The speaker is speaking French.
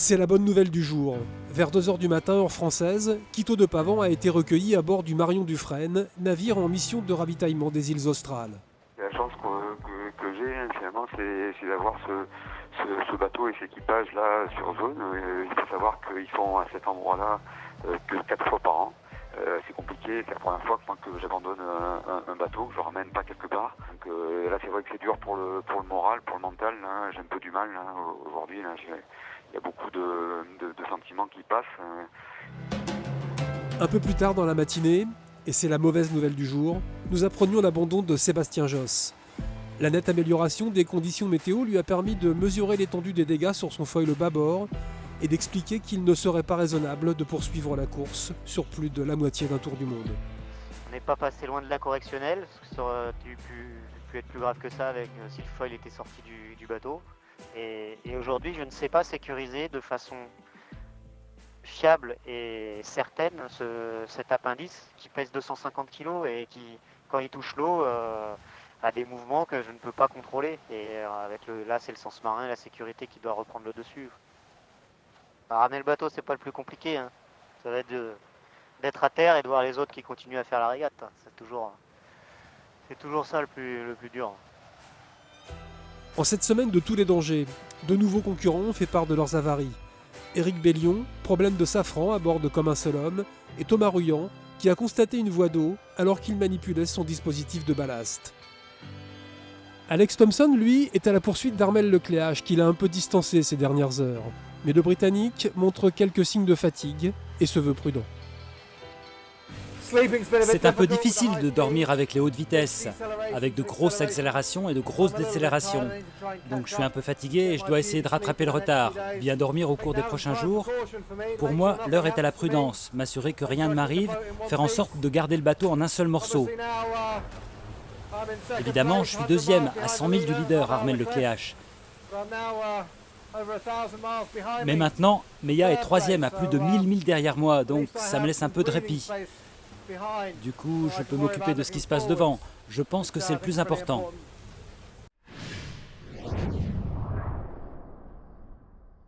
C'est la bonne nouvelle du jour. Vers 2 heures du matin, heure française, Quito de Pavan a été recueilli à bord du Marion Dufresne, navire en mission de ravitaillement des îles australes. La chance que j'ai finalement, c'est d'avoir ce bateau et cet équipage-là sur zone. Il faut savoir qu'ils font à cet endroit-là que 4 fois par an. C'est compliqué, c'est la première fois que j'abandonne un bateau, que je ne ramène pas quelque part. Donc là, c'est vrai que c'est dur pour le moral, pour le mental. Là, j'ai un peu du mal là, aujourd'hui. Là, il y a beaucoup de sentiments qui passent. Un peu plus tard dans la matinée, et c'est la mauvaise nouvelle du jour, nous apprenions l'abandon de Sébastien Josse. La nette amélioration des conditions météo lui a permis de mesurer l'étendue des dégâts sur son foil bâbord et d'expliquer qu'il ne serait pas raisonnable de poursuivre la course sur plus de la moitié d'un tour du monde. On n'est pas passé loin de l'incorrectionnel, parce que ça aurait pu être plus grave que ça avec, si le foil était sorti du bateau. Et aujourd'hui, je ne sais pas sécuriser de façon fiable et certaine cet appendice qui pèse 250 kg et qui, quand il touche l'eau, a des mouvements que je ne peux pas contrôler. Et là, c'est le sens marin, la sécurité qui doit reprendre le dessus. Ramener le bateau, c'est pas le plus compliqué. Hein. Ça va être d'être à terre et de voir les autres qui continuent à faire la régate. C'est toujours ça le plus dur. En cette semaine de tous les dangers, de nouveaux concurrents ont fait part de leurs avaries. Éric Bellion, problème de safran à bord de Comme un seul homme, et Thomas Ruyant, qui a constaté une voie d'eau alors qu'il manipulait son dispositif de ballast. Alex Thompson, lui, est à la poursuite d'Armel Lecléache, qu'il a un peu distancé ces dernières heures. Mais le Britannique montre quelques signes de fatigue et se veut prudent. C'est un peu difficile de dormir avec les hautes vitesses, avec de grosses accélérations et de grosses décélérations. Donc je suis un peu fatigué et je dois essayer de rattraper le retard, bien dormir au cours des prochains jours. Pour moi, l'heure est à la prudence, m'assurer que rien ne m'arrive, faire en sorte de garder le bateau en un seul morceau. Évidemment, je suis deuxième, à 100 000 du leader, Armel Lecléache. Mais maintenant, Meya est troisième à plus de 1000 milles derrière moi, donc ça me laisse un peu de répit. Du coup, je peux m'occuper de ce qui se passe devant. Je pense que c'est le plus important.